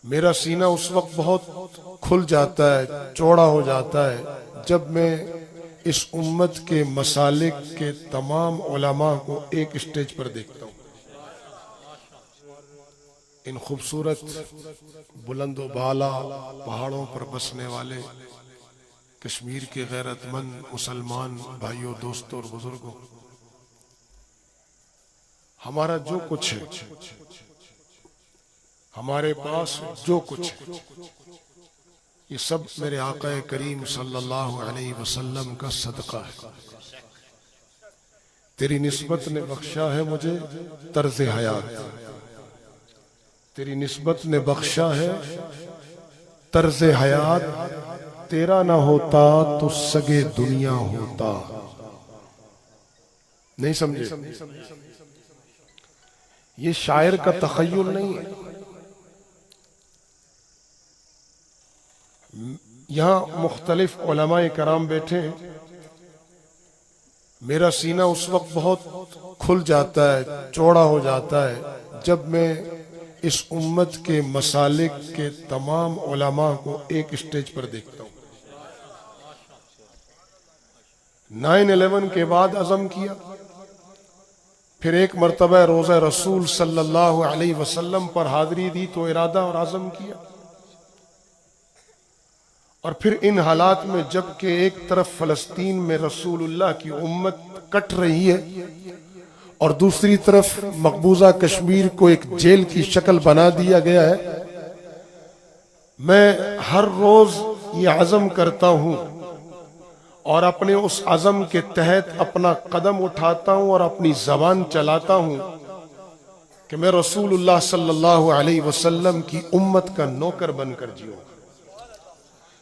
मेरा सीना उस वक्त बहुत खुल जाता है, चौड़ा हो जाता है, जब मैं इस उम्मत के मसालिक के तमाम उलमा को एक स्टेज पर देखता हूँ। इन खूबसूरत बुलंदो बाला पहाड़ों पर बसने वाले कश्मीर के गैरतमंद मुसलमान भाइयों, दोस्तों और बुजुर्गों, हमारा जो कुछ है, हमारे पास जो कुछ है, ये सब मेरे आका करीम सल्लल्लाहु अलैहि वसल्लम का सदका है। तेरी निस्बत ने बख्शा है मुझे तर्ज हयात, तेरी निस्बत ने बख्शा है तर्ज हयात। तेरा ना होता तो सगे दुनिया होता। नहीं समझे? ये शायर का तखय्युल नहीं है। यहां मुख्तलिफ उलमाए कराम बैठे हैं। मेरा सीना उस वक्त बहुत खुल जाता है, चौड़ा हो जाता है, जब मैं इस उम्मत के मसालिक के तमाम उलमा को एक स्टेज पर देखता हूं। 9/11 के बाद अज़म किया, फिर एक मरतबा रोज़ा रसूल सल्लल्लाहु अलैहि वसल्लम पर हाज़री दी तो इरादा और आज़म किया। और फिर इन हालात में जबकि एक तरफ फ़लस्तीन में रसूलुल्लाह की उम्मत कट रही है और दूसरी तरफ मकबूजा कश्मीर को एक जेल की शक्ल बना दिया गया है, मैं हर रोज ये अज़म करता हूं और अपने उस अज़म के तहत अपना कदम उठाता हूं और अपनी ज़बान चलाता हूं कि मैं रसूलुल्लाह सल्लल्लाहु अलैहि वसल्लम की उम्मत का नौकर बनकर जीऊं।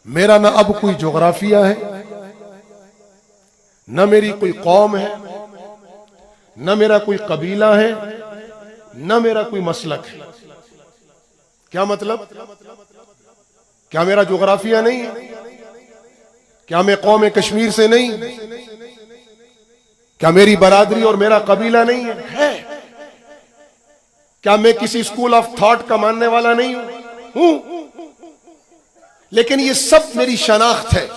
मेरा ना अब कोई जोग्राफिया है, न मेरी कोई कौम है, न मेरा कोई कबीला है, न मेरा कोई मसलक है। क्या मतलब? क्या मेरा जोग्राफिया नहीं है? क्या मैं कौम कश्मीर से नहीं? क्या मेरी बरादरी और मेरा कबीला नहीं है? क्या मैं किसी स्कूल ऑफ थॉट का मानने वाला नहीं हूं? लेकिन ये सब मेरी शनाख्त है।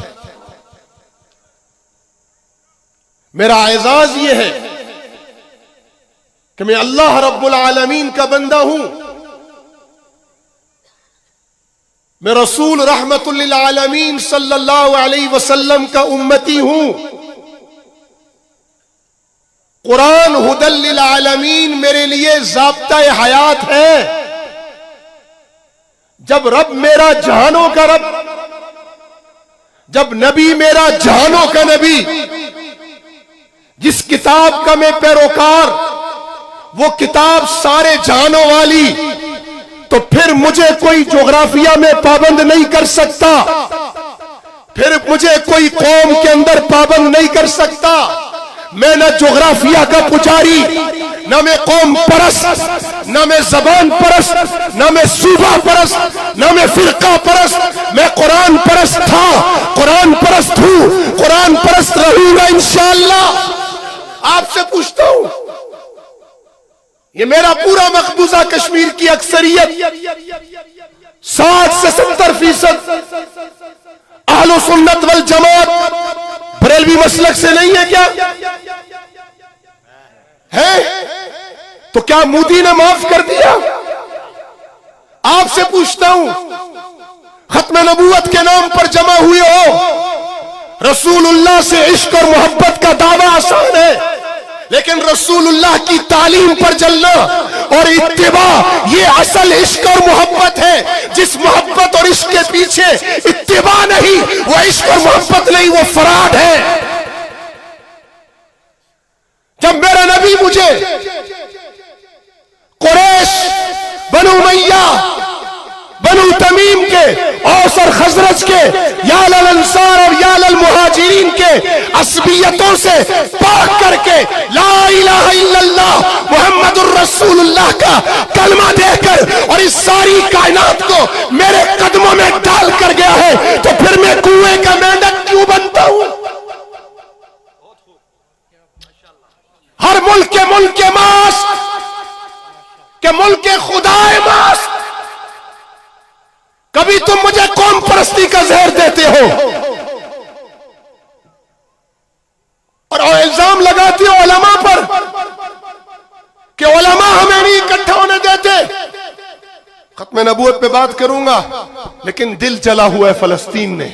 मेरा एजाज ये है कि मैं अल्लाह रब्बुल आलमीन का बंदा हूं। मैं रसूल रहमतुल लिल आलमीन सल्लल्लाहु अलैहि वसल्लम का उम्मती हूं। कुरान हुदल लिल आलमीन मेरे लिए ज़ाब्ता-ए हयात है। जब रब मेरा जहानों का रब, जब नबी मेरा जहानों का नबी, जिस किताब का मैं पैरोकार, वो किताब सारे जहानों वाली, तो फिर मुझे कोई जोग्राफिया में पाबंद नहीं कर सकता, फिर मुझे कोई कौम के अंदर पाबंद नहीं कर सकता। मैं न जोग्राफिया का पुजारी, न मैं कौम परस्त, न मैं जबान परस्त, न मैं सूबा परस्त, न मैं फिरका परस्त। मैं कुरान परस्त था, कुरान परस्त हूं, कुरान परस्त रहूंगा इंशाअल्लाह। आपसे पूछता हूं, ये मेरा पूरा मकबूजा कश्मीर की अक्सरियत 60 से 70% अहले सुन्नत वल जमात बरेलवी मसलक से नहीं है? क्या है? तो क्या मोदी ने माफ कर दिया? आपसे पूछता हूं, खत्म नबूवत के नाम पर जमा हुए हो, रसूलुल्लाह से इश्क और मोहब्बत का दावा आसान है, लेकिन रसूलुल्लाह की तालीम पर चलना और इत्तिबा, ये असल इश्क और मोहब्बत है। जिस मोहब्बत और इश्क के पीछे इत्तिबा नहीं, वो इश्क और मोहब्बत नहीं, वो फराड है। जब मेरा नबी मुझे कुरैश, बनु उमय्या, बनु तमीम के, औस और खजरज के, याल अंसार और याल मुहाजिरीन के असबियतों से पाक करके ला इलाहा इल्लल्लाह मुहम्मदुर रसूलुल्लाह का कलमा देकर और इस सारी कायनात को मेरे कदमों में डाल कर गया है, तो फिर मैं कुएं का मेंढक क्यों बनता हूं? हर मुल्क के मास के मुल्क के खुदाए मास कभी तुम मुझे कौम परस्ती का जहर देते हो और इल्जाम लगाते हो उलमा पर कि उलमा हमें नहीं इकट्ठा होने देते। खत्म नबूवत पे बात करूंगा, लेकिन दिल जला हुआ है फलस्तीन ने,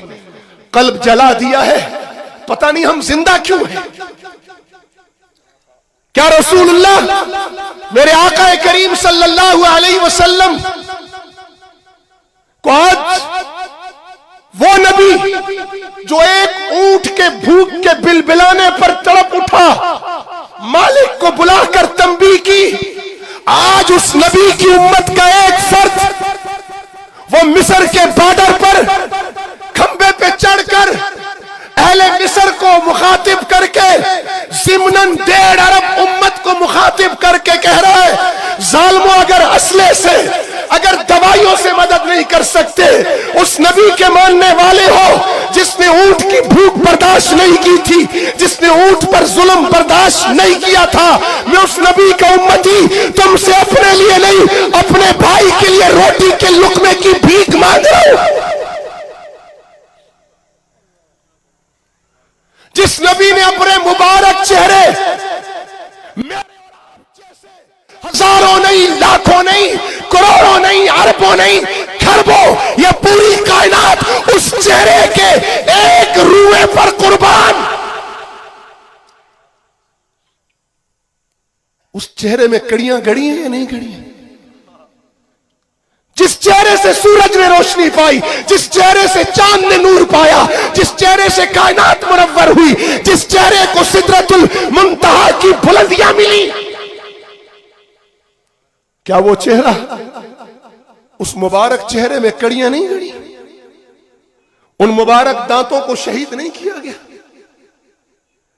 कल्ब जला दिया है। पता नहीं हम जिंदा क्यों हैं। क्या रसूलुल्लाह मेरे आका करीम सल्लल्लाहु अलैहि वसल्लम को आज वो नबी जो एक ऊंट के भूख के बिलबिलाने पर तड़प उठा, मालिक को बुलाकर तंबीह की, आज उस नबी की उम्मत का एक फर्द वो मिस्र के बॉर्डर पर खंबे पे चढ़कर अहले मिस्र को मुखातिब करके ज़िम्नन 1.5 अरब उम्मत को मुखातिब करके कह रहा है, जालिमों अगर असले से, अगर दवाइयों से मदद नहीं कर सकते, उस नबी के मानने वाले हो जिसने ऊंट की भूख बर्दाश्त नहीं की थी, जिसने ऊंट पर जुल्म बर्दाश्त नहीं किया था, मैं उस नबी का उम्मती तुमसे अपने लिए नहीं, अपने भाई के लिए रोटी के लुकमे की भीख मांग रहा हूं। जिस नबी ने अपने मुबारक चेहरे हजारों नहीं, लाखों नहीं, करोड़ों नहीं, अरबों नहीं, खरबों, ये पूरी कायनात उस चेहरे के एक रुए पर कुर्बान। उस चेहरे में कड़ियां गड़ी हैं या नहीं गड़ी हैं? जिस चेहरे से सूरज ने रोशनी पाई, जिस चेहरे से चांद ने नूर पाया, जिस चेहरे से कायनात मुनव्वर हुई, जिस चेहरे को सिदरतुल मुंतहा की बुलंदियां मिली, क्या वो चेहरा, उस मुबारक चेहरे में कड़ियां नहीं गड़ी? उन मुबारक दांतों को शहीद नहीं किया गया?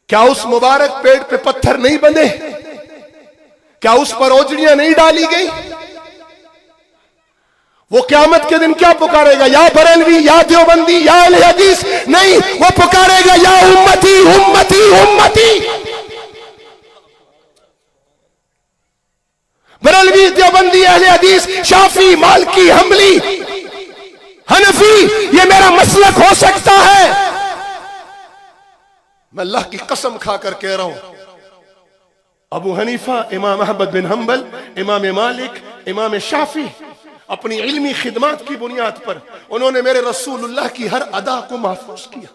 क्या उस मुबारक पेट पे पत्थर नहीं बंधे? क्या उस पर ओजड़ियां नहीं डाली गई? वो क़यामत के दिन क्या पुकारेगा? या बरेलवी, या देवबंदी, या अहले हदीस नहीं, वो पुकारेगा या उम्मती उम्मती उम्मती। बरेलवी, देवबंदी, अहले हदीस, शाफी, मालकी, हम्बली, हनफी, ये मेरा मसलक हो सकता है। मैं अल्लाह की कसम खाकर कह रहा हूं, अबू हनीफा, इमाम अहमद बिन हंबल, इमाम मालिक, इमाम शाफी अपनी इल्मी खिदमत की बुनियाद पर उन्होंने मेरे रसूलुल्लाह की हर अदा को महफूज किया।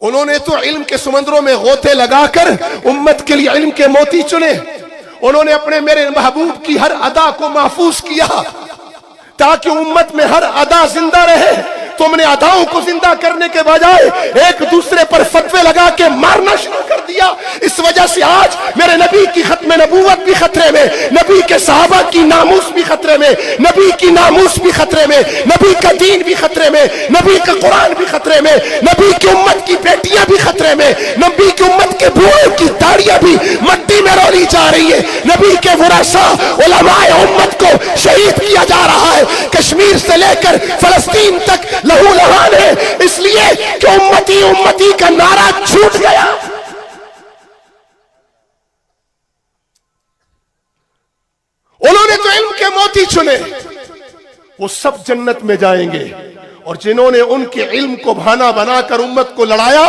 उन्होंने तो इल्म के समंदरों में गोते लगाकर उम्मत के लिए इल्म के मोती चुने। उन्होंने अपने मेरे महबूब की हर अदा को महफूज किया ताकि उम्मत में हर अदा जिंदा रहे। तुमने अदाओं को जिंदा करने के बजाय एक दूसरे पर फतवे लगा के मारना शुरू कर दिया। इस वजह से आज मेरे नबी की खत्म नबूवत भी खतरे में, नबी के सहाबा की नामूस भी खतरे में, नबी की नामूस भी खतरे में, नबी का दीन भी खतरे में, नबी का कुरान भी खतरे में, नबी की उम्मत की बेटियां भी खतरे में, नबी की उम्मत के बूढ़ों की दाढ़ियां भी मट्टी में रोली जा रही है। नबी के वरासा उलमाए उम्मत को शहीद किया जा रहा है। कश्मीर से लेकर फलस्तीन तक लहू लहान है, इसलिए कि उम्मती उम्मती का नारा छूट गया। उन्होंने तो इल्म के मोती चुने, वो सब जन्नत में जाएंगे, और जिन्होंने उनके इल्म को बहाना बनाकर उम्मत को लड़ाया,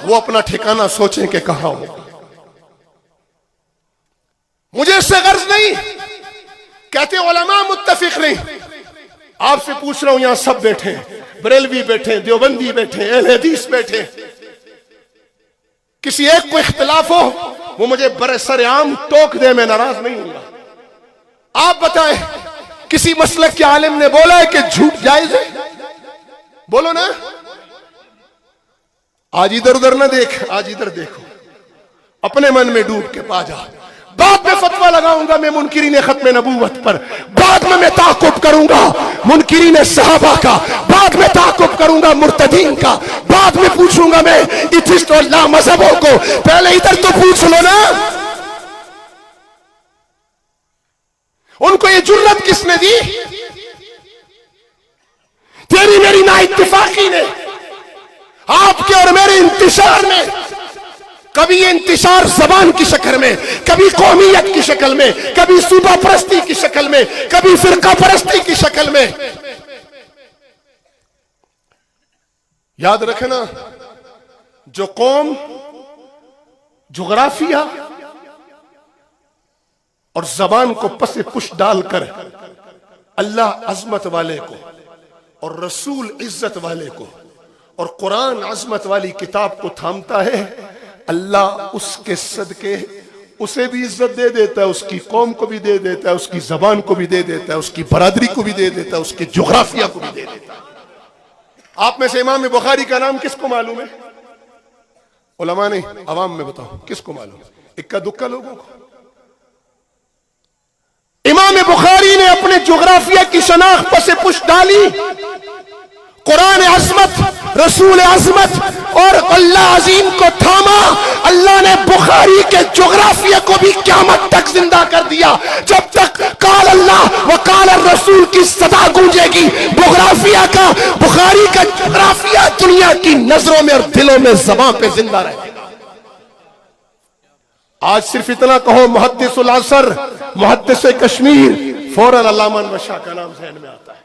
वो अपना ठिकाना सोचें कि कहां हो। मुझे इससे गर्ज नहीं, कहते उलमा मुत्तफिक नहीं। आपसे पूछ रहा हूं, यहां सब बैठे, बरेलवी बैठे, देवबंदी बैठे, अहले हदीस बैठे, किसी एक को इख्तिलाफ हो वो मुझे बरसरेआम टोक दे, मैं नाराज नहीं हूंगा। आप बताएं, किसी मसलक के आलिम ने बोला है कि झूठ जायज है? बोलो ना। आज इधर उधर ना देख, आज इधर देखो, अपने मन में डूब के पा जा। बाद में फतवा लगाऊंगा मैं मुनकिरीन खत्म नबूवत पर, बाद में मैं ताकुब करूंगा मुनकिरीन सहाबा का, बाद में ताकुब करूंगा मुर्तदीन का, बाद में पूछूंगा मैं इथिस्ट और लामज़हबों को। पहले इधर तो पूछ लो ना, उनको ये जुर्रत किसने दी? तेरी मेरी ना इत्तिफाकी ने, आपके और मेरे इंतशार में। कभी ये इंतशार जबान की शक्ल में, कभी कौमियत की शक्ल में, कभी सूबा परस्ती की शक्ल में, कभी फिरका परस्ती की शक्ल में। याद रखना, जो कौम जुगराफिया और जबान को पसे पुश डालकर अल्लाह अजमत वाले को और रसूल इज्जत वाले को और कुरान अजमत वाली किताब को थामता है, अल्लाह उसके सदके उसे भी इज्जत दे देता है, उसकी कौम को भी दे देता है, उसकी जबान को भी दे देता है, उसकी बरादरी को भी दे देता है, उसकी जोग्राफिया को भी दे देता है। आप में से इमाम बुखारी का नाम किसको मालूम है? उलमा ने, अवाम में बताओ किसको मालूम? इक्का दुक्का लोगों को। इमाम बुखारी ने अपने जोग्राफिया की शनाख्त पर से पुश डाली, कुरान अज़मत, रसूल अज़मत और अल्लाह अजीम को थामा। अल्लाह ने बुखारी के जोग्राफिया को भी क़यामत तक जिंदा कर दिया। जब तक काल अल्लाह व काल रसूल की सदा गूंजेगी, बुखारी का जोग्राफिया दुनिया की नजरों में और दिलों में ज़बान पे जिंदा रहेगा। आज सिर्फ इतना कहो मुहद्दिसुल असर, मुहद्दिस कश्मीर, फौरन अल्लामा अनवर शाह का नाम ज़हन में आता है।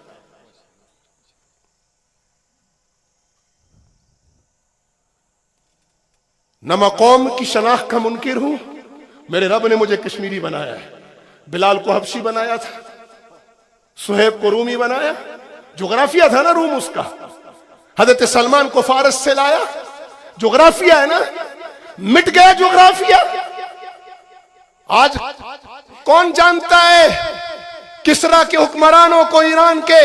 न मैं कौम की शनाख्त का मुनकिर हूं, मेरे रब ने मुझे कश्मीरी बनाया है। बिलाल को हबशी बनाया था, सुहेब को रूमी बनाया, जोग्राफिया था ना रूम उसका। हजरत सलमान को फारस से लाया, जोग्राफिया है ना। मिट गया जोग्राफिया। आज कौन जानता है किसरा के हुक्मरानों को, ईरान के?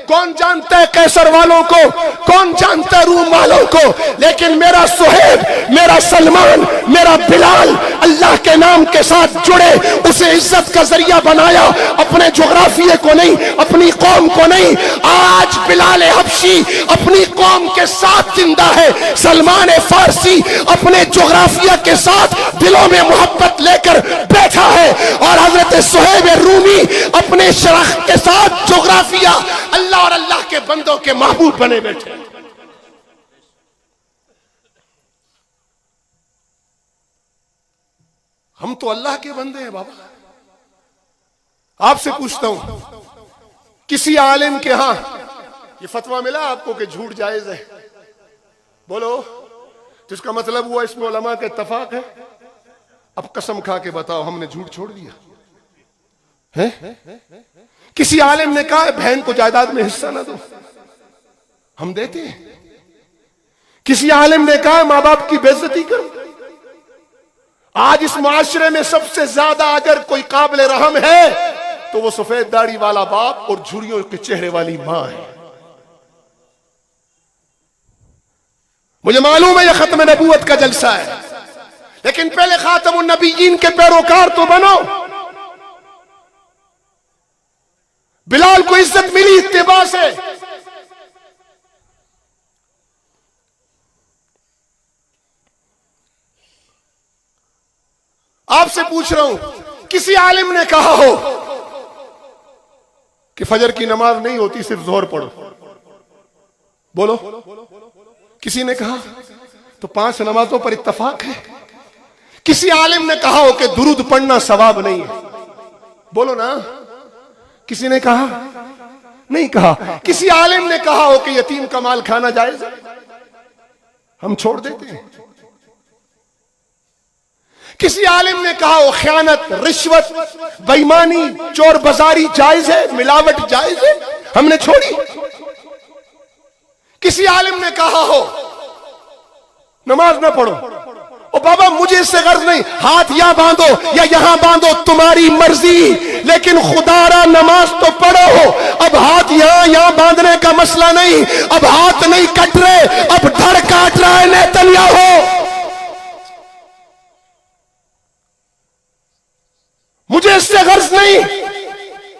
कौन जानता है कैसर वालों को? कौन जानता है रूम वालों को? लेकिन मेरा सुहेब, मेरा सलमान, मेरा बिलाल अल्लाह के नाम के साथ जुड़े, उसे इज्जत का जरिया बनाया, अपने जोग्राफिया को नहीं, अपनी कौम को नहीं। आज बिलाल हबशी अपनी कौम के साथ जिंदा है, सलमान फारसी अपने जोग्राफिया के साथ दिलों में मोहब्बत लेकर बैठा है, और हजरत सुहेब रूमी अपने शरख के साथ जोग्राफिया, अल्लाह और अल्लाह के बंदों के महबूब बने बैठे। हम तो अल्लाह के बंदे हैं बाबा। आपसे पूछता हूं, किसी आलिम के यहां ये फतवा मिला आपको कि झूठ जायज है? बोलो। जिसका मतलब हुआ इसमें उलमा का इत्तफाक है। अब कसम खा के बताओ, हमने झूठ छोड़ दिया है? किसी आलिम ने कहा बहन को जायदाद में हिस्सा ना दो, हम देते हैं। किसी आलिम ने कहा मां बाप की बेइज्जती करो। आज इस माशरे में सबसे ज्यादा अगर कोई काबिल रहम है तो वो सफेद दाढ़ी वाला बाप और झुर्रियों के चेहरे वाली मां है। मुझे मालूम है यह खत्म नबूवत का जलसा है, लेकिन पहले खातमुन नबीयीन के पैरोकार तो बनो। बिलाल को इज्जत मिली इत्तिबा से। आपसे पूछ रहा हूं, किसी आलिम ने कहा हो कि फजर की नमाज नहीं होती, सिर्फ जोहर पढ़ो? बोलो। किसी ने कहा? तो 5 नमाजों पर इत्तफाक है। किसी आलिम ने कहा हो कि दुरूद पढ़ना सवाब नहीं है? बोलो ना। किसी ने कहा? नहीं कहा। किसी आलिम ने कहा हो कि यतीम का माल खाना जायज है? हम छोड़ देते हैं। किसी आलिम ने कहा हो खयानत, रिश्वत, बेईमानी, चोर बाजारी जायज है, मिलावट जायज है? हमने छोड़ी। किसी आलिम ने कहा हो नमाज ना पढ़ो, ओ बाबा मुझे इससे गर्ज नहीं, हाथ यहां बांधो या यहां बांधो, तुम्हारी मर्जी, लेकिन खुदारा नमाज तो पढ़ो। अब हाथ यहां बांधने का मसला नहीं, अब हाथ नहीं कट रहे, अब धड़ काट रहा है नेतन्याहू। मुझे इससे गर्ज नहीं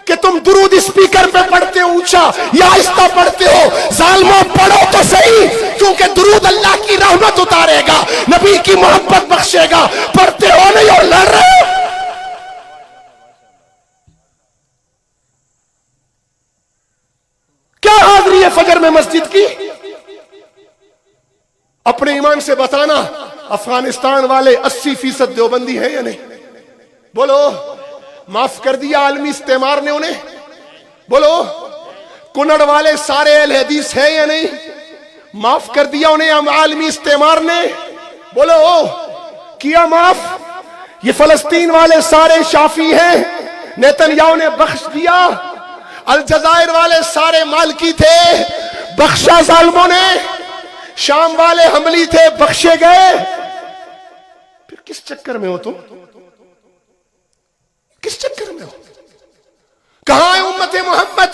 कि तुम दुरूद स्पीकर पे पढ़ते हो ऊंचा या आहिस्ता पढ़ते हो। जालिमों पढ़ो तो सही, क्योंकि दुरूद अल्लाह की रहमत उतारेगा, नबी की मोहब्बत बख्शेगा। पढ़ते हो नहीं और लड़ रहे हो। क्या हाजिरी है फजर में मस्जिद की? अपने ईमान से बताना, अफगानिस्तान वाले 80% देवबंदी है या नहीं? बोलो। माफ कर दिया आलमी इस्तेमार ने उन्हें? बोलो। कुनड़ वाले सारे अहले हदीस है या नहीं? माफ कर दिया उन्हें हम आलमी इस्तेमार ने, बोलो ओ किया माफ। ये फलस्तीन वाले सारे शाफी हैं, नेतन्याहू ने बख्श दिया। अलजजायर वाले सारे मालकी थे, बख्शा जालिमों ने। शाम वाले हमली थे, बख्शे गए। फिर किस चक्कर में हो तुम? किस चक्कर में हो? कहां है उम्मत मोहम्मद?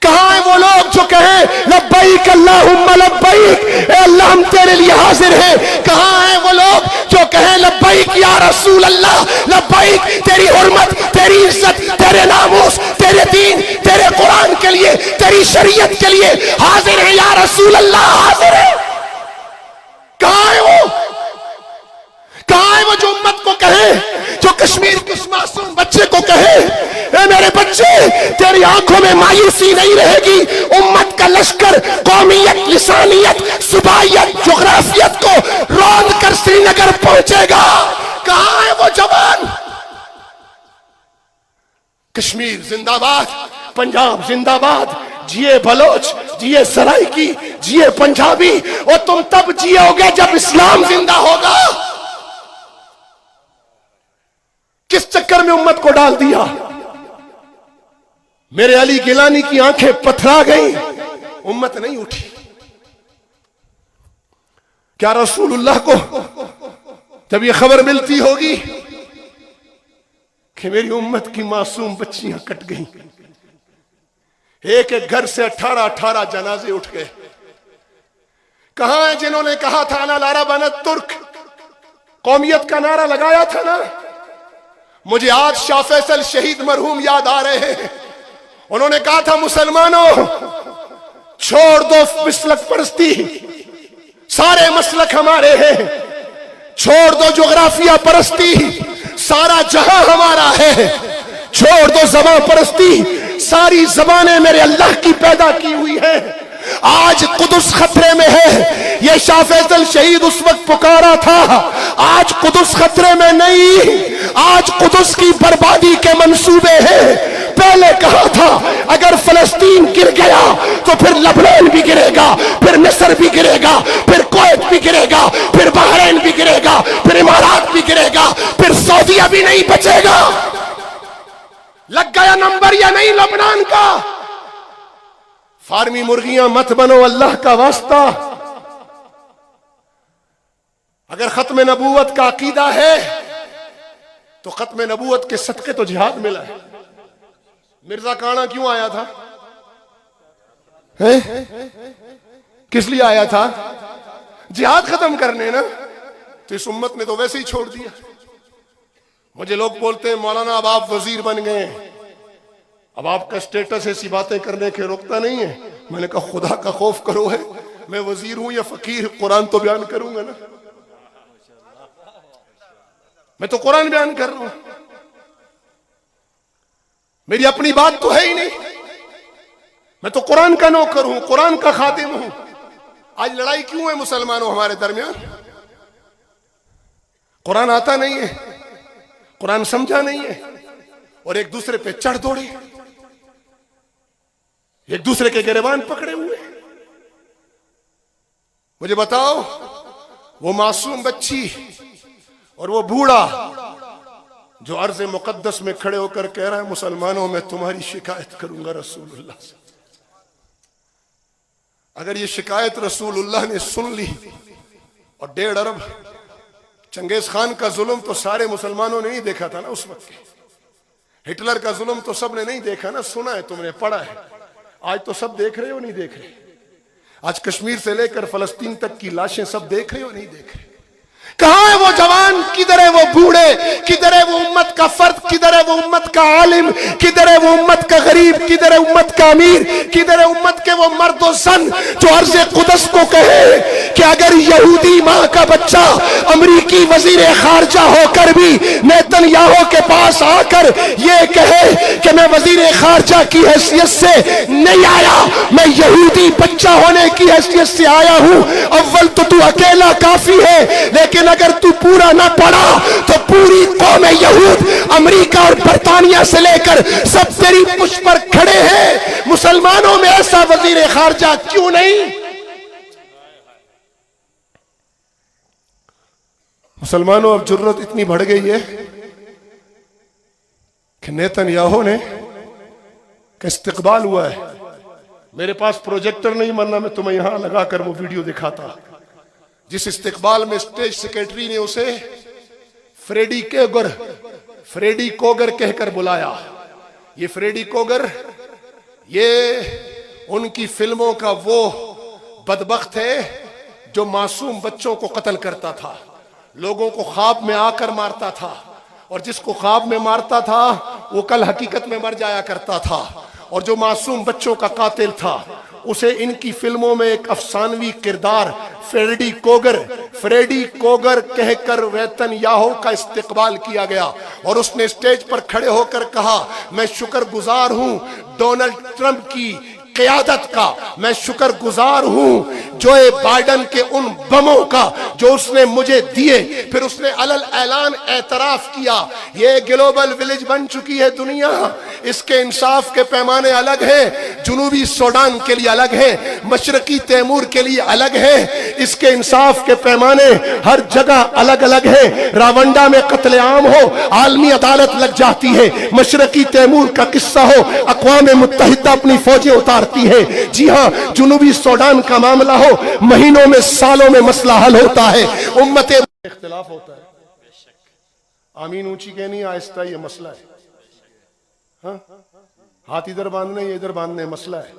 कहां है वो लोग जो कहें लब्बैक अल्लाहुम्मा लब्बैक, ए अल्लाह हम तेरे लिए हाजिर हैं? कहां है वो लोग जो कहें लब्बैक या रसूल अल्लाह, लब्बैक तेरी हुर्मत, तेरी इज्जत, तेरे नामूस, तेरे दीन, तेरे कुरान के लिए, तेरी शरीयत के लिए हाजिर है या रसूल अल्लाह, हाजिर है? कहां है वो? कहां है वो जो उम्मत को कहे, जो कश्मीर के उस मासूम बच्चे को कहे ए मेरे बच्चे तेरी आंखों में मायूसी नहीं रहेगी, उम्मत का लश्कर कौमियत, लिसानियत, सुबाइयत, जोग्राफियत को रौंद कर श्रीनगर पहुंचेगा। कहां है वो जवान? कश्मीर जिंदाबाद, पंजाब जिंदाबाद, जिए बलोच, जिए सराइकी, जिए पंजाबी। और तुम तब जियोगे जब इस्लाम जिंदा होगा। किस चक्कर में उम्मत को डाल दिया? मेरे अली गिलानी की आंखें पथरा गई, उम्मत नहीं उठी। क्या रसूलुल्लाह को जब ये खबर मिलती होगी कि मेरी उम्मत की मासूम बच्चियां कट गई, एक एक घर से 18-18 जनाजे उठ गए। कहां है जिन्होंने कहा था अना अरब अना तुर्क, कौमियत का नारा लगाया था ना? मुझे आज शाह फैसल शहीद मरहूम याद आ रहे हैं। उन्होंने कहा था मुसलमानों छोड़ दो मसलक परस्ती, सारे मसलक हमारे हैं। छोड़ दो जोग्राफिया परस्ती, सारा जहां हमारा है। छोड़ दो ज़बान परस्ती, सारी ज़बानें मेरे अल्लाह की पैदा की हुई है। आज कुदस खतरे में है। ये शाह फैसल शहीद उस वक्त पुकारा था, आज कुदस खतरे में नहीं, आज कुदस की बर्बादी के मंसूबे हैं। पहले कहा था अगर फलस्तीन गिर गया तो फिर लबनान भी गिरेगा, फिर मिस्र भी गिरेगा, फिर कुवैत भी गिरेगा, फिर बहरीन भी गिरेगा, फिर इमारात भी गिरेगा, फिर सऊदीया भी नहीं बचेगा। लग गया नंबर या नहीं लबनान का? फार्मी मुर्गियां मत बनो अल्लाह का वास्ता। अगर खत्म नबूवत का अकीदा है तो खत्म नबूवत के सदके तो जिहाद मिला है। मिर्जा काना क्यों आया था? है? किस लिए आया था? जिहाद खत्म करने ना। तो इस उम्मत ने तो वैसे ही छोड़ दिया। मुझे लोग बोलते हैं मौलाना अब आप वजीर बन गए, अब आपका स्टेटस ऐसी बातें करने के रोकता नहीं है। मैंने कहा खुदा का खौफ करो है, मैं वजीर हूं या फकीर, कुरान तो बयान करूंगा ना। मैं तो कुरान बयान कर रहा हूं, मेरी अपनी बात तो है ही नहीं। मैं तो कुरान का नौकर हूं, कुरान का खादिम हूं। आज लड़ाई क्यों है मुसलमानों हमारे दरमियान? कुरान आता नहीं है, कुरान समझा नहीं है, और एक दूसरे पे चढ़ दौड़े, एक दूसरे के गिरबान पकड़े हुए। मुझे बताओ वो मासूम बच्ची और वो बूढ़ा जो अर्ज़ मुक़द्दस में खड़े होकर कह रहा है मुसलमानों मैं तुम्हारी शिकायत करूंगा रसूलुल्लाह से। अगर ये शिकायत रसूलुल्लाह ने सुन ली और 1.5 अरब, चंगेज खान का जुल्म तो सारे मुसलमानों ने नहीं देखा था ना उस वक्त। हिटलर का जुल्म तो सब ने नहीं देखा ना, सुना है, तुमने पढ़ा है। आज तो सब देख रहे हो नहीं देख रहे? आज कश्मीर से लेकर फलस्तीन तक की लाशें सब देख रहे हो नहीं देख रहे? कहां है वो जवान? किधर है वो बूढ़े? किधर है वो उम्मत का फर्द? किधर है वो उम्मत का आलिम? किधर है वो उम्मत का गरीब? किधर है उम्मत का अमीर? किधर है उम्मत के वो मर्द और सन जो अर्ज़े कुदस को कहे कि अगर यहूदी मां का बच्चा अमरीकी वजीर खारजा होकर भी नेतन्याहू के पास आकर ये कहे कि मैं वजीर खारजा की हैसियत से नहीं आया, मैं यहूदी बच्चा होने की हैसियत से आया हूं, अव्वल तो तू अकेला काफी है, लेकिन अगर तू पूरा ना पढ़ा तो पूरी कौम यहूद अमेरिका और बरतानिया से लेकर सब तेरी पुष्प पर खड़े हैं, मुसलमानों में ऐसा वजीर खारजा क्यों नहीं? मुसलमानों अब जुर्रत इतनी बढ़ गई है कि नेतन्याहू ने का इस्तिकबाल हुआ है। मेरे पास प्रोजेक्टर नहीं, वरना मैं तुम्हें यहां लगाकर वो वीडियो दिखाता। जिस इस्तिकबाल में स्टेज सेक्रेटरी ने उसे फ्रेडी कोगर कहकर बुलाया। ये फ्रेडी कोगर ये उनकी फिल्मों का वो बदबख्त है जो मासूम बच्चों को कत्ल करता था, लोगों को ख्वाब में आकर मारता था, और जिसको ख्वाब में मारता था वो कल हकीकत में मर जाया करता था। और जो मासूम बच्चों का कातिल था उसे इनकी फिल्मों में एक अफसानवी किरदार फ्रेडी कोगर कहकर नेतन्याहू का इस्तिकबाल किया गया। और उसने स्टेज पर खड़े होकर कहा, मैं शुक्रगुजार हूं डोनाल्ड ट्रंप की क़यादत का, मैं शुक्रगुजार हूं जो बाइडन के उन बमों का जो उसने मुझे दिए। फिर उसने अलल ऐलान एतराफ किया, ये ग्लोबल विलेज बन चुकी है दुनिया, इसके इंसाफ के पैमाने अलग हैं, जुनूबी सूडान के लिए अलग है, मशरकी तैमूर के लिए अलग है, इसके इंसाफ के पैमाने हर जगह अलग अलग है। रावंडा में कत्लेआम हो, आलमी अदालत लग जाती है। मशरकी तैमूर का किस्सा हो, अक़वाम मुत्तहिदा अपनी फौजें उतारती है। जी हाँ, जुनूबी सूडान का मामला हो, महीनों में सालों में मसला हल होता है। उम्मते इख्तिलाफ होता है, आमीन ऊंची कहनी आहिस्ता, ये मसला है। हाँ? हाथ इधर बांधना है, ये इधर बांधना है, मसला है।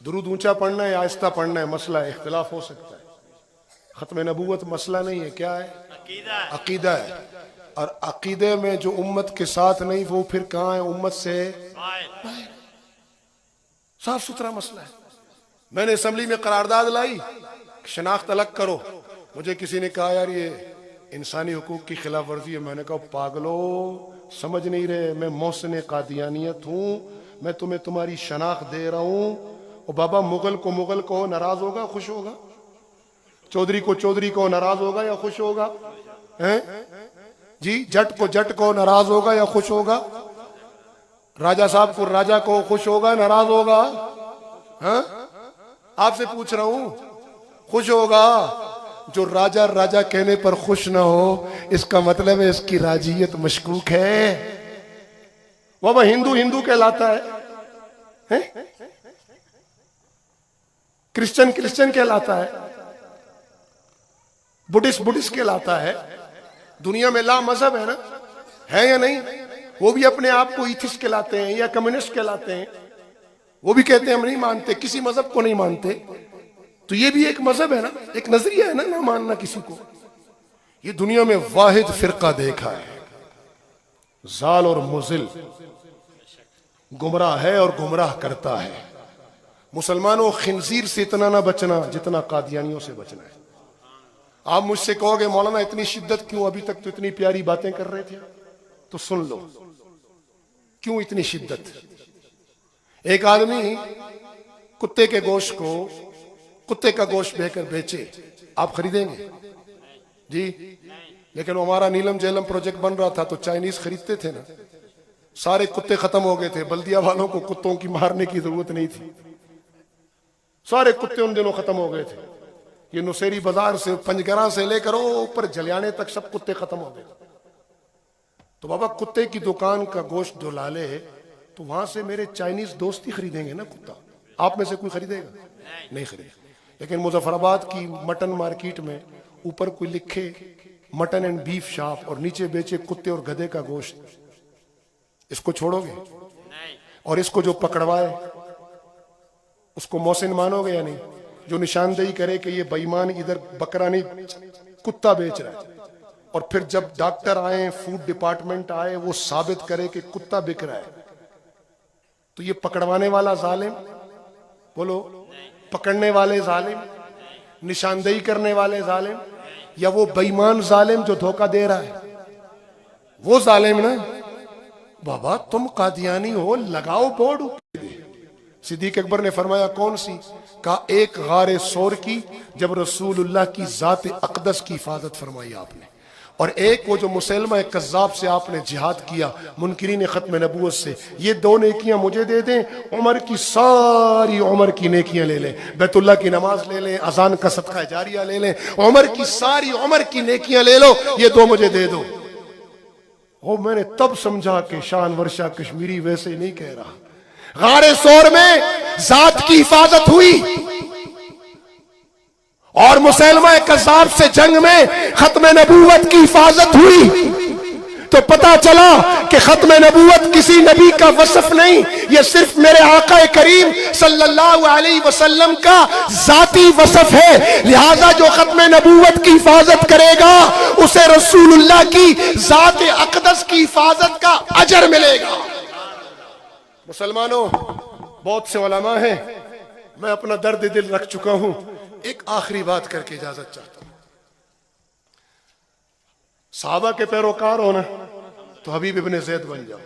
दुरूद ऊंचा पढ़ना है, आहिस्ता पढ़ना है, मसला है। इख्तिलाफ हो सकता है। खत्म नबूवत मसला नहीं है, क्या है? अकीदा है। और अकीदे में जो उम्मत के साथ नहीं वो फिर कहां है? उम्मत से साफ सुथरा मसला है। मैंने असेंबली में करारदाद लाई, शनाख्त अलग करो। मुझे किसी ने कहा यार ये इंसानी हुकूक की खिलाफ वर्जी है। मैंने कहा पागलो, समझ नहीं रहे, मैं मोहसिन कादियानियत हूं, मैं तुम्हें तुम्हारी शनाख्त दे रहा हूं। और बाबा मुगल को मुगल कहो, नाराज होगा खुश होगा? चौधरी को चौधरी कहो, नाराज होगा या खुश होगा? हैं जी, जट को जट कहो, नाराज होगा या खुश होगा? राजा साहब को राजा को खुश होगा नाराज होगा? हाँ, आपसे पूछ रहा हूं, खुश होगा? जो राजा राजा कहने पर खुश ना हो, इसका मतलब है इसकी राजियत मशकूक है। वह हिंदू हिंदू कहलाता है, क्रिश्चियन क्रिश्चियन कहलाता है, बुद्धिस्ट बुद्धिस्ट कहलाता है। दुनिया में ला मजहब है ना, है या नहीं? वो भी अपने आप को ईथिस्ट कहलाते हैं या कम्युनिस्ट कहलाते हैं। वो भी कहते हैं हम नहीं मानते, किसी मजहब को नहीं मानते। तो ये भी एक मजहब है ना, एक नजरिया है ना मानना किसी को। ये दुनिया में वाहिद फिरका देखा है, जाल और मुजिल, गुमराह है और गुमराह करता है। मुसलमानों, खिंजीर से इतना ना बचना जितना कादियानियों से बचना है। आप मुझसे कहोगे मौलाना इतनी शिद्दत क्यों, अभी तक तो इतनी प्यारी बातें कर रहे थे। तो सुन लो क्यों इतनी शिद्दत। एक आदमी कुत्ते के गोश्त को, कुत्ते का गोश्त बेचकर बेचे, आप खरीदेंगे जी? लेकिन हमारा नीलम जेलम प्रोजेक्ट बन रहा था तो चाइनीज खरीदते थे ना, सारे कुत्ते खत्म हो गए थे। बल्दिया वालों को कुत्तों की मारने की जरूरत नहीं थी, सारे कुत्ते उन दिनों खत्म हो गए थे। ये नुसेरी बाजार से, पंजगरा से लेकर ऊपर जलियाने तक सब कुत्ते खत्म हो गए। तो बाबा कुत्ते की दुकान का गोश्त जो लाले, तो वहां से मेरे चाइनीज दोस्त ही खरीदेंगे ना कुत्ता। आप में से कोई खरीदेगा? नहीं खरीदेगा। लेकिन मुजफ्फराबाद की मटन मार्केट में ऊपर कोई लिखे मटन एंड बीफ शॉप और नीचे बेचे कुत्ते और गधे का गोश्त, इसको छोड़ोगे? और इसको जो पकड़वाए उसको मोहसिन मानोगे या नहीं? जो निशानदेही करे कि ये बेईमान इधर बकरा नहीं कुत्ता बेच रहा है, और फिर जब डॉक्टर आए, फूड डिपार्टमेंट आए, वो साबित करे कि कुत्ता बिक रहा है, तो ये पकड़वाने वाला जालिम, बोलो, पकड़ने वाले जालिम, निशानदेही करने वाले जालिम, या वो बेईमान जालिम जो धोखा दे रहा है, वो जालिम ना? बाबा तुम कादियानी हो, लगाओ बोर्ड। सिद्दीक अकबर ने फरमाया कौन सी? का एक गारे सोर की, जब रसूलुल्लाह की जात अक़दस की हिफाजत फरमाई आपने। और एक वो जो मुसलमा कज़्ज़ाब से आपने जिहाद किया मुनकिरीन ख़त्म नबूवत से, ये दो नेकियां मुझे दे दें, उमर की सारी उमर की नेकियां ले लें, बैतुल्लाह की नमाज ले लें, अजान का सदका जारिया ले लें, उमर की सारी उमर की नेकियां ले लो, ये दो मुझे दे दो। वो मैंने तब समझा कि शान वर्षा कश्मीरी वैसे नहीं कह रहा। गारे सौर में जात की हिफाजत हुई और मुसलमा कज़्ज़ाब से जंग में खत्म नबूवत की हिफाजत हुई, तो पता चला कि खत्म नबूवत किसी नबी का वसफ नहीं, यह सिर्फ मेरे आका करीम सल्लल्लाहु अलैहि वसल्लम का जाती वसफ है। लिहाजा जो खत्म नबूवत की हिफाजत करेगा उसे रसूलुल्लाह की जात अक़दस की हिफाजत का अजर मिलेगा। मुसलमानों, बहुत से उलमा हैं, मैं अपना दर्द दिल रख चुका हूं, एक आखिरी बात करके इजाजत चाहता हूं। सहाबा के पैरोकार हो ना तो हबीब इब्ने ज़ैद बन जाओ।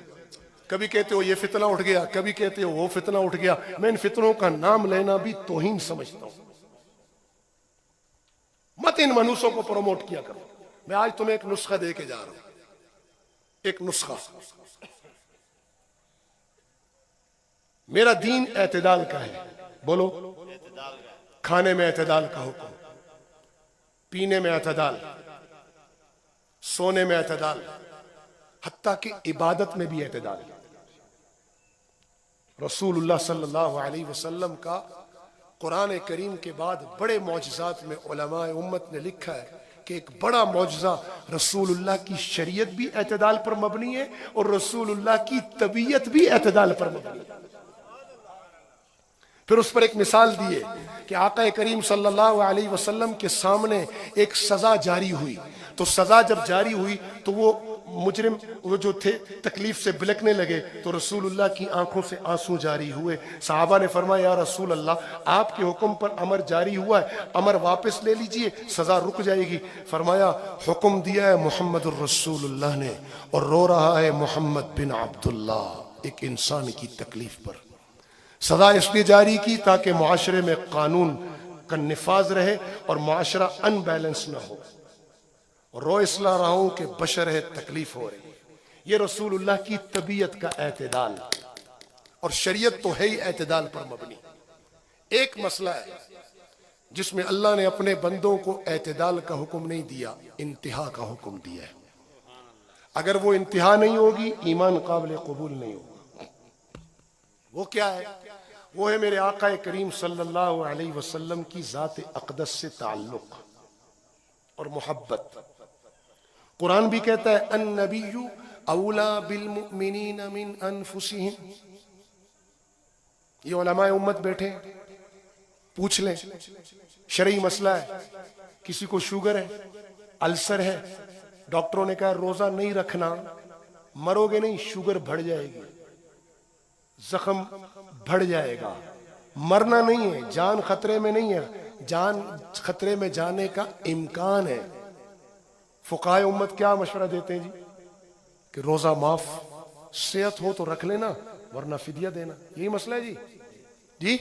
कभी कहते हो ये फितना उठ गया, कभी कहते हो वो फितना उठ गया। मैं इन फितनों का नाम लेना भी तौहीन समझता हूं। मत इन मनूसों को प्रमोट किया करो। मैं आज तुम्हें एक नुस्खा दे के जा रहा हूं, एक नुस्खा। मेरा दीन एतदाल का है, बोलो। खाने में एतदाल का हुक्म, पीने में एतदाल, सोने में एतदाल, हत्ता कि इबादत में भी एतदाल। रसूलुल्लाह सल्लल्लाहु अलैहि वसल्लम का कुरान करीम के बाद बड़े मौजज़ात में उलमाए उम्मत ने लिखा है कि एक बड़ा मौजज़ा रसूलुल्लाह की शरीयत भी एतदाल पर मबनी है और रसूलुल्लाह की तबीयत भी एतदाल पर मबनी है। फिर उस पर एक मिसाल दिए कि आका करीम सल्लल्लाहु अलैहि वसल्लम के सामने एक सजा जारी हुई, तो सजा जब जारी हुई तो वो मुजरिम वो जो थे तकलीफ से बिलकने लगे, तो रसूलुल्लाह की आंखों से आंसू जारी हुए। सहाबा ने फरमाया, या रसूल अल्लाह, आपके हुक्म पर अमर जारी हुआ है, अमर वापस ले लीजिए, सजा रुक जाएगी। फरमाया, हुक्म दिया है मोहम्मद रसूलुल्लाह ने और रो रहा है मोहम्मद बिन अब्दुल्लाह एक इंसान की तकलीफ पर। सजा इसलिए जारी की ताकि मुआशरे में कानून का निफाज रहे और मुआशरा अनबैलेंस ना हो। रो इसलिए रहा हूं कि बशर है, तकलीफ हो रही। ये रसूलुल्लाह की तबीयत का एतदाल, और शरीयत तो है ही एतदाल पर मबनी। एक मसला है जिसमें अल्लाह ने अपने बंदों को एतदाल का हुक्म नहीं दिया, इंतहा का हुक्म दिया है। अगर वो इंतहा नहीं होगी, ईमान काबिल कबूल नहीं होगा। वो क्या है? वो है मेरे आका करीम सल्लल्लाहु अलैहि वसल्लम की जात अक़दस से ताल्लुक और मोहब्बत। कुरान भी कहता है, अन नबिय्यु औला बिल मुमिनीन मिन अनफुसिहिम। ये उलमाए उम्मत बैठे, पूछ लें, शरई मसला है, किसी को शुगर है, अल्सर है, डॉक्टरों ने कहा रोजा नहीं रखना, मरोगे नहीं, शुगर बढ़ जाएगी, जख्म बढ़ जाएगा, मरना नहीं है, जान खतरे में नहीं है, जान खतरे में जाने का इम्कान है। फुकाए उम्मत क्या मशवरा देते हैं जी कि रोजा माफ, सेहत हो तो रख लेना वरना फिदिया देना। यही मसला है जी,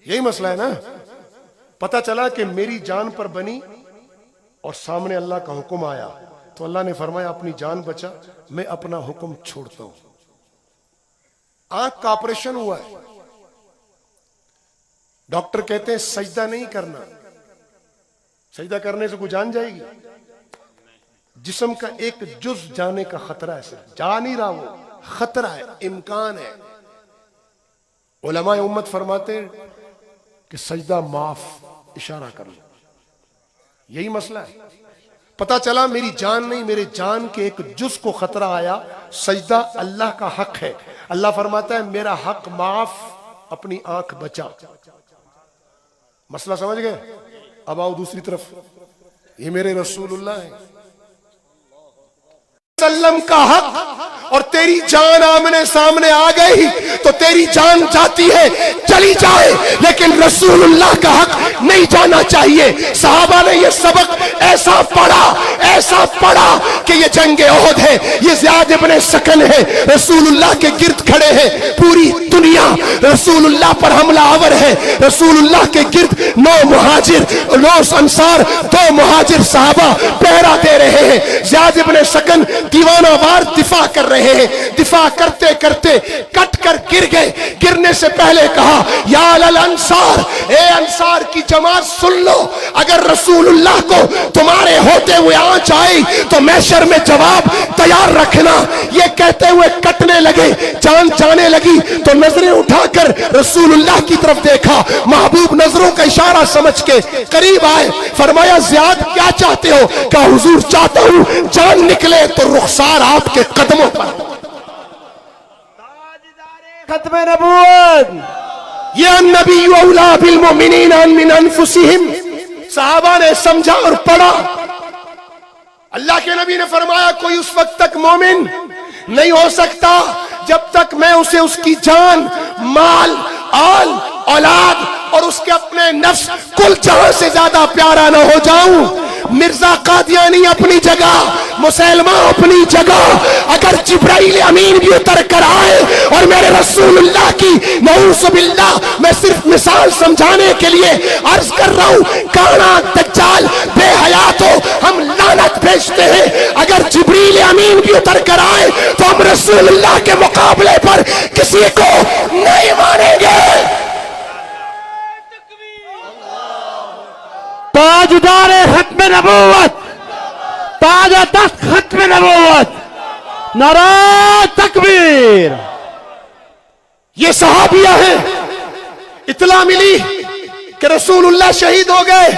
यही मसला है ना। पता चला कि मेरी जान पर बनी और सामने अल्लाह का हुक्म आया, तो अल्लाह ने फरमाया अपनी जान बचा, मैं अपना हुक्म छोड़ता हूं। आंख का ऑपरेशन हुआ है, डॉक्टर कहते हैं सजदा नहीं करना, सजदा करने से कोई जान जाएगी? जिस्म का एक जुज जाने का खतरा है, सिर्फ जा नहीं रहा, वो खतरा है, इम्कान है। उलमाए उम्मत फरमाते हैं कि सजदा माफ, इशारा कर लो। यही मसला है। पता चला मेरी जान नहीं, मेरे जान के एक जुज को खतरा आया। सजदा अल्लाह का हक है, अल्लाह फरमाता है मेरा हक माफ, अपनी आंख बचा। मसला समझ गए? अब आओ दूसरी तरफ, ये मेरे रसूलुल्लाह है। वसल्लम का हक और तेरी जान आमने सामने आ गई तो तेरी जान जाती है, चली जाए, लेकिन रसूलुल्लाह का हक नहीं जाना चाहिए। सहाबा ने यह सबक ऐसा पढ़ा कि ये जंगे ओहद है, ये ज़ियाद इब्ने सकन है, रसूलुल्लाह के गिर्द खड़े हैं, पूरी दुनिया रसूलुल्लाह पर हमला आवर है। रसूलुल्लाह के गिर्द 9 मुहाजिर 9 अंसार 2 मुहाजिर सहाबा पहरा दे रहे हैं। ज़ियाद इब्ने सकन दीवाना वार दिफा कर रहे हैं। दिफा करते करते कट कर गिर गए। गिरने से पहले कहा, या अल अंसार, ए अंसार की जमात सुन लो, अगर रसूलुल्लाह को तुम्हारे होते हुए आंच आई तो महशर में जवाब तैयार रखना। ये कहते हुए कटने लगे, जान जाने लगी तो नजरें उठाकर रसूलुल्लाह की तरफ देखा। महबूब नजरों का इशारा समझ के करीब आए। फरमाया, ज़ियाद क्या चाहते हो? कहा, हुजूर चाहता हूं जान निकले तो रुखसार आपके कदमों पर। खत्म नबूवत, या नबी औला बिल मोमिनीन मिन अनफुसिहिम। सहाबा ने समझा और पढ़ा। अल्लाह के नबी ने फरमाया, कोई उस वक्त तक मोमिन नहीं हो सकता जब तक मैं उसे उसकी जान, माल, आल, औलाद और उसके अपने नफ्स कुल जहां से ज्यादा प्यारा ना हो जाऊं। मिर्जा कादियानी अपनी जगह, मुसलमा अपनी जगह, अगर जिब्राइल अमीन भी उतर कर आए और मेरे रसूलुल्लाह की नऊज़ुबिल्लाह, मैं सिर्फ मिसाल समझाने के लिए अर्ज कर रहा हूं, काना दज्जाल बेहयात हो, हम लानत भेजते हैं। अगर जिब्राइल अमीन भी उतर कर आए तो हम रसूलुल्लाह के मुकाबले पर किसी को नहीं मानेंगे। ताजदार खत्म नबूवत, ताजा तख्त खत्म नबूवत, नारा तकबीर। ये सहाबिया है। इतला मिली कि रसूलुल्लाह शहीद हो गए,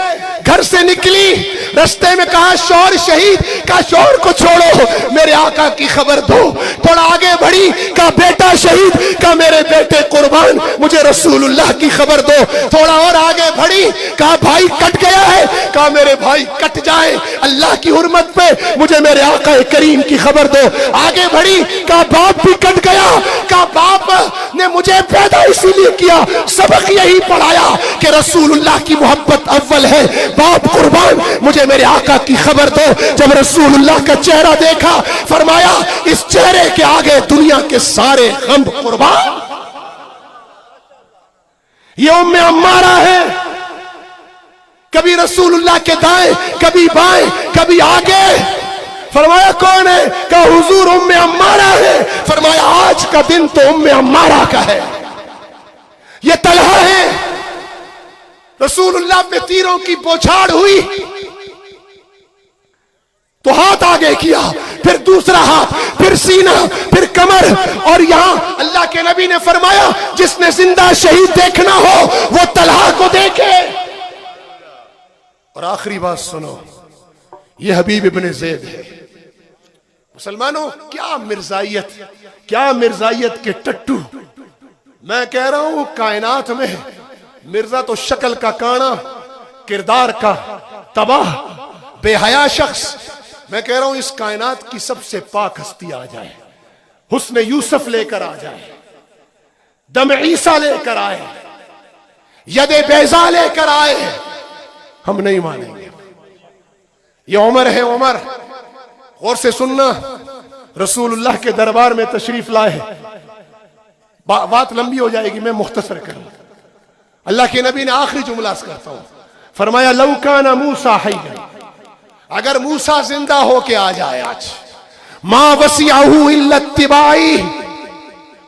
घर से निकली, रास्ते में कहा शौहर शहीद, का शौहर को छोड़ो, मेरे आका की खबर दो। थोड़ा आगे बढ़ी, का बेटा शहीद, का मेरे बेटे कुर्बान, मुझे रसूलुल्लाह की खबर दो। थोड़ा और आगे बढ़ी, कहा भाई कट गया है, का मेरे भाई कट जाए, अल्लाह की हुर्मत पे मुझे मेरे आका करीम की खबर दो। आगे बढ़ी, का बाप भी कट गया, का बाप ने मुझे पैदा इसीलिए किया, सबक यही पढ़ाया कि रसूलुल्लाह की मोहब्बत अव्वल है, बाप कुर्बान, मुझे मेरे आका की खबर दो। जब रसूलुल्लाह का चेहरा देखा, फरमाया, इस चेहरे के आगे दुनिया के सारे गम कुर्बान। ये उम्मे अम्मारा है, कभी रसूलुल्लाह के दाएं, कभी बाएं, कभी आगे। फरमाया कौन है? का हुजूर उम्मे अम्मारा है। फरमाया आज का दिन तो उम्मे अम्मारा का है। ये तलहा है। रसूलुल्लाह पे तीरों की बौछार हुई तो हाथ आगे किया, फिर दूसरा हाथ, फिर सीना, फिर कमर, और यहां अल्लाह के नबी ने फरमाया, जिसने जिंदा शहीद देखना हो वो तलहा को देखे। और आखिरी बात सुनो, ये हबीब इब्ने ज़ैद है। मुसलमानों, क्या मिर्जाइयत के टट्टू। मैं कह रहा हूं कायनात में मिर्जा तो शक्ल का काना, किरदार का तबाह, बेहया शख्स। मैं कह रहा हूं इस कायनात की सबसे पाक हस्ती आ जाए, हुस्न यूसुफ लेकर आ जाए, दम ईसा लेकर आए, यदे बैजा लेकर आए, हम नहीं मानेंगे। ये उमर है, उमर, गौर से सुनना, रसूलुल्लाह के दरबार में तशरीफ लाए। बात लंबी हो जाएगी, मैं मुख्तसर करूं। अल्लाह के नबी ने आखिरी जुमला करता हूं, फरमाया, लौ काना मूसा हय्यन, अगर मूसा जिंदा होके आ जाए आज, मा वसिअहु इल्ला इत्तिबाई,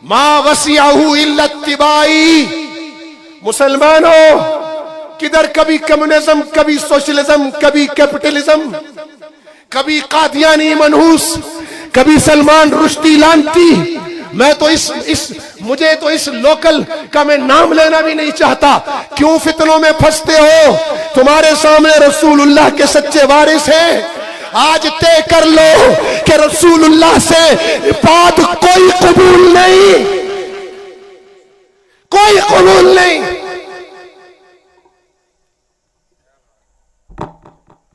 मा वसिअहु इल्ला इत्तिबाई। मुसलमानों, किधर कभी कम्युनिज्म, कभी सोशलिज्म, कभी कैपिटलिज्म, कभी कादियानी मनहूस, कभी सलमान रुश्दी लानती। मैं तो मुझे तो इस लोकल का मैं नाम लेना भी नहीं चाहता। क्यों फितनों में फंसते हो? तुम्हारे सामने रसूलुल्लाह के सच्चे वारिस हैं। आज तय कर लो कि रसूलुल्लाह से बात कोई कबूल नहीं, कोई कबूल नहीं।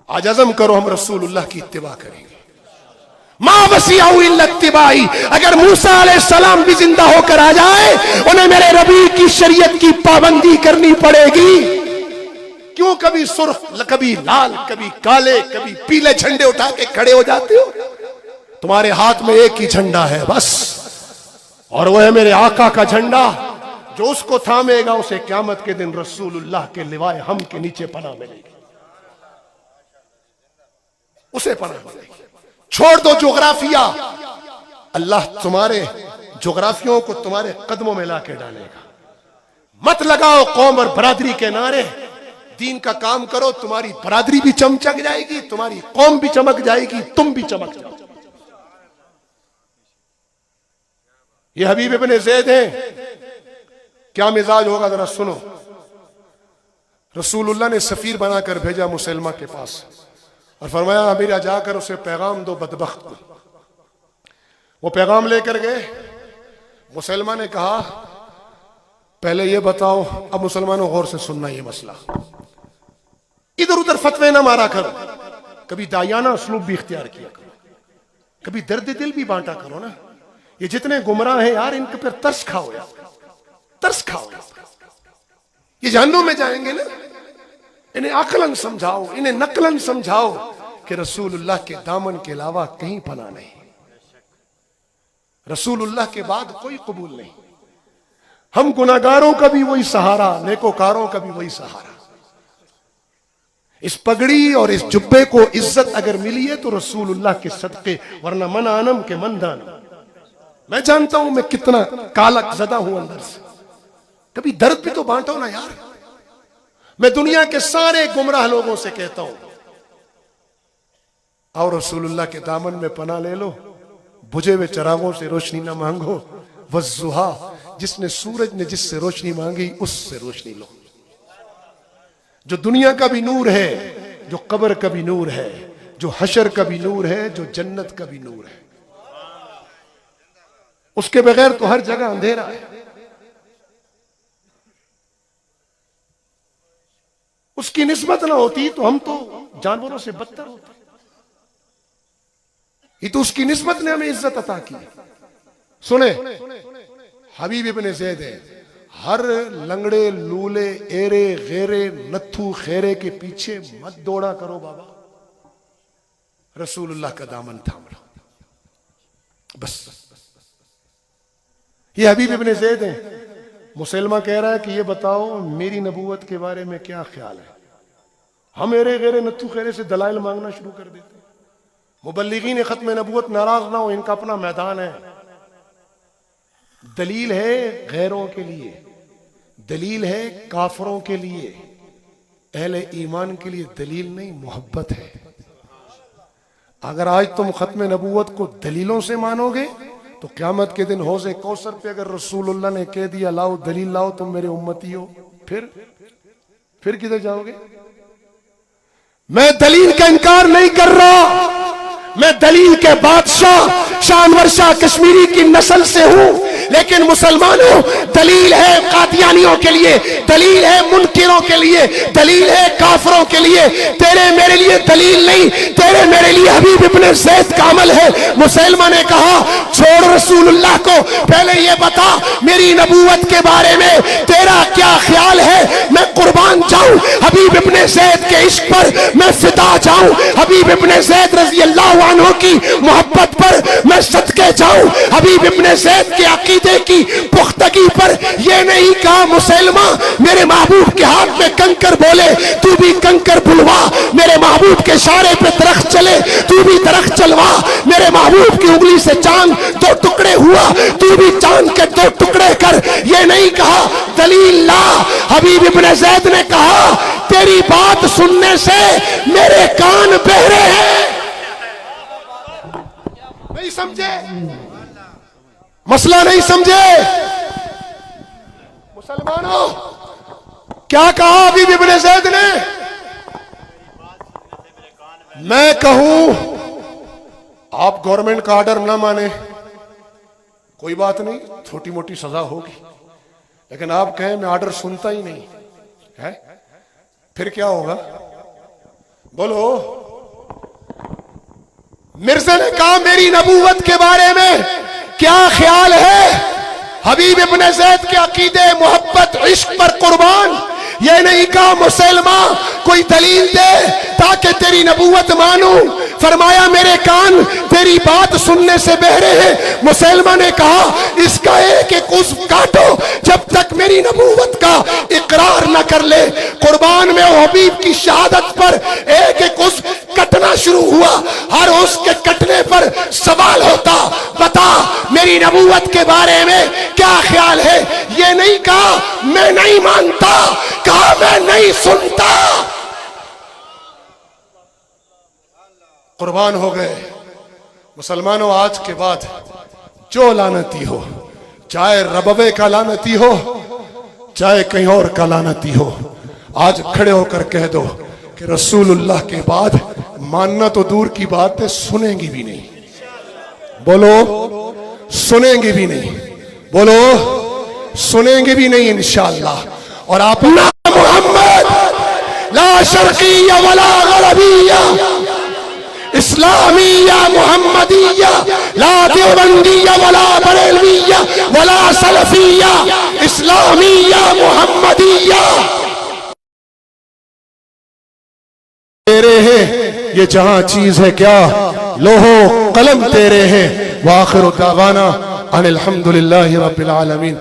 आज अज़म करो हम रसूलुल्लाह की इत्तिबा करेंगे। मां वसीअहु इल्ला इत्तिबाई। अगर मूसा अलैहिस्सलाम भी जिंदा होकर आ जाए, उन्हें मेरे रबी की शरीयत की पाबंदी करनी पड़ेगी। क्यों कभी सुर्ख, कभी लाल, कभी काले, कभी पीले झंडे उठा के खड़े हो जाते हो? तुम्हारे हाथ में एक ही झंडा है बस, और वह है मेरे आका का झंडा। जो उसको थामेगा उसे क़यामत के दिन रसूलुल्लाह के लिवाए हम के नीचे पनाह मिलेगी, उसे पनाह मिलेगी। छोड़ दो जोग्राफिया, अल्लाह तुम्हारे जोग्राफियों को तुम्हारे कदमों में लाके डालेगा। मत लगाओ कौम और बरादरी के नारे, दीन का काम करो, तुम्हारी बरादरी भी चमक जाएगी, तुम्हारी कौम भी चमक जाएगी, तुम भी चमक जाओ। ये हबीब इब्ने ज़ैद हैं, क्या मिजाज होगा जरा सुनो। रसूलुल्लाह ने सफीर बनाकर भेजा मुसलमा के पास और फरमाया अमीरा जाकर उसे पैगाम दो बदबख्त को। वो पैगाम लेकर गए। मुसलमान ने कहा पहले ये बताओ, अब मुसलमानों गौर से सुनना ये मसला, इधर उधर फतवे ना मारा करो, कभी दायाना उसलूब भी इख्तियार किया करो, कभी दर्द दिल भी बांटा करो ना। ये जितने गुमराह हैं यार, इनके पर तरस खाओ यार, तरस खाओ। ये जहन्नुम में जाएंगे ना, इन्हें अकलन समझाओ, इन्हें नकलन समझाओ कि रसूलुल्लाह के दामन के अलावा कहीं पनाह नहीं, रसूलुल्लाह के बाद कोई कबूल नहीं। हम गुनाहगारों का भी वही सहारा, नेकोकारों का भी वही सहारा। इस पगड़ी और इस जुब्बे को इज्जत अगर मिली है तो रसूलुल्लाह के सदके, वरना मन आनम के मन दानम। मैं जानता हूं मैं कितना कालक ज़दा हूं अंदर से, कभी दर्द भी तो बांटो ना यार। मैं दुनिया के सारे गुमराह लोगों से कहता हूं, आओ रसूलुल्लाह के दामन में पनाह ले लो, बुझे हुए चिरागों से रोशनी ना मांगो। वज़्ज़ुहा, जिसने सूरज ने जिससे रोशनी मांगी उससे रोशनी लो। जो दुनिया का भी नूर है, जो कब्र का भी नूर है, जो हशर का भी नूर है, जो जन्नत का भी नूर है, उसके बगैर तो हर जगह अंधेरा है। उसकी निस्बत ना होती तो हम तो जानवरों से बदतर होते। ये तो उसकी निस्बत ने हमें इज्जत अता की। सुने, हबीब इब्ने ज़ैद है, हर लंगड़े लूले एरे गेरे नत्थू खेरे के पीछे मत दौड़ा करो बाबा, रसूलुल्लाह का दामन थाम लो बस। ये हबीब इब्ने ज़ैद है। मुसलमा कह रहा है कि ये बताओ मेरी नबूवत के बारे में क्या ख्याल है। हम एरे गेरे नत्थू खेरे से दलाइल मांगना शुरू कर देते हैं। मुबल्लिगीन खत्म नबूवत नाराज ना हो, इनका अपना मैदान है। दलील है गैरों के लिए, दलील है काफरों के लिए, अहले ईमान के लिए दलील नहीं मोहब्बत है। अगर आज तुम खत्म नबूवत को दलीलों से मानोगे तो क़यामत के दिन हौज़े कौसर पे अगर रसूलुल्लाह ने कह दिया लाओ दलील लाओ तुम मेरे उम्मती हो, फिर किधर जाओगे? मैं दलील का इनकार नहीं कर रहा, मैं दलील के बादशाह शानवर शाह कश्मीरी की नस्ल से हूं, लेकिन मुसलमानों दलील है कादियानियों के लिए, दलील है मुनकिरों के लिए, दलील है काफरों के लिए। तेरे मेरे लिए दलील नहीं, तेरे मेरे लिए हबीब इब्ने ज़ैद का अमल है। मुसलमान ने कहा छोड़ रसूलुल्लाह को, पहले ये बता मेरी नबूवत के बारे में तेरा क्या ख्याल है। मैं कुर्बान जाऊं हबीब इब्ने ज़ैद के इश्क पर, मैं फिदा जाऊं हबीब इब्ने ज़ैद रज़ी अल्लाह अन्हु की मोहब्बत पर, मैं सदके जाऊं हबीब इब्ने ज़ैद के अकीदे की पुख्तगी पर। ये नहीं कहा मुसलमा मेरे महबूब के हाथ में कंकर बोले तू भी कंकर बुलवा, मेरे महबूब के इशारे पे दरख्त चले तू भी दरख्त चलवा, मेरे महबूब की उंगली से चांद दो टुकड़े हुआ तू भी चांद के दो टुकड़े कर। ये नहीं कहा दलील ला, हबीब इब्ने ज़ैद ने कहा तेरी बात सुनने से मेरे कान बहरे हैं। नहीं समझे, मसला नहीं समझे मुसलमानों। क्या कहा हबीब इब्ने ज़ैद ने? मैं कहूं आप गवर्नमेंट का ऑर्डर ना माने कोई बात नहीं, छोटी मोटी सजा होगी, लेकिन आप कहें मैं ऑर्डर सुनता ही नहीं है, फिर क्या होगा? बोलो। मिर्जा ने कहा मेरी नबूवत के बारे में क्या ख्याल है? हबीब इब्ने ज़ैद के अकीदे मोहब्बत इश्क पर कुर्बान। ये नहीं कहा मुसलमा कोई दलील दे ताकि तेरी नबूवत मानूं। फरमाया मेरे कान तेरी बात सुनने से बहरे हैं। मुसलमा ने कहा इसका एक एक उज़्व काटो जब तक मेरी नबूवत का इकरार न कर ले। कुर्बान में हबीब की शहादत पर एक एक उज़्व कटना शुरू हुआ। हर उसके कटने पर सवाल होता, बता मेरी नबूवत के बारे में क्या ख्याल है? ये नहीं कहा मैं नहीं मानता, कहा मैं नहीं सुनता। कुर्बान हो गए। मुसलमानों, आज के बाद जो लानती हो, चाहे रबवे का लानती हो, चाहे कहीं और का लानती हो, आज खड़े होकर कह दो कि रसूलुल्लाह के बाद मानना तो दूर की बात है, सुनेंगी भी नहीं। बोलो सुनेंगे भी नहीं। बोलो सुनेंगे भी नहीं इंशाअल्लाह। और आप ना मोहम्मद ला शर्किया वला गरबिया इस्लामिया मोहम्मदिया ला देवबंदिया वला बरेलविया वला सलफिया इस्लामिया मोहम्मदिया। तेरे हैं ये जहां चीज है क्या, लोहो कलम तेरे हैं। वाखिर दावाना अनिल हम्दुलिल्लाहि रब्बिल आलमीन।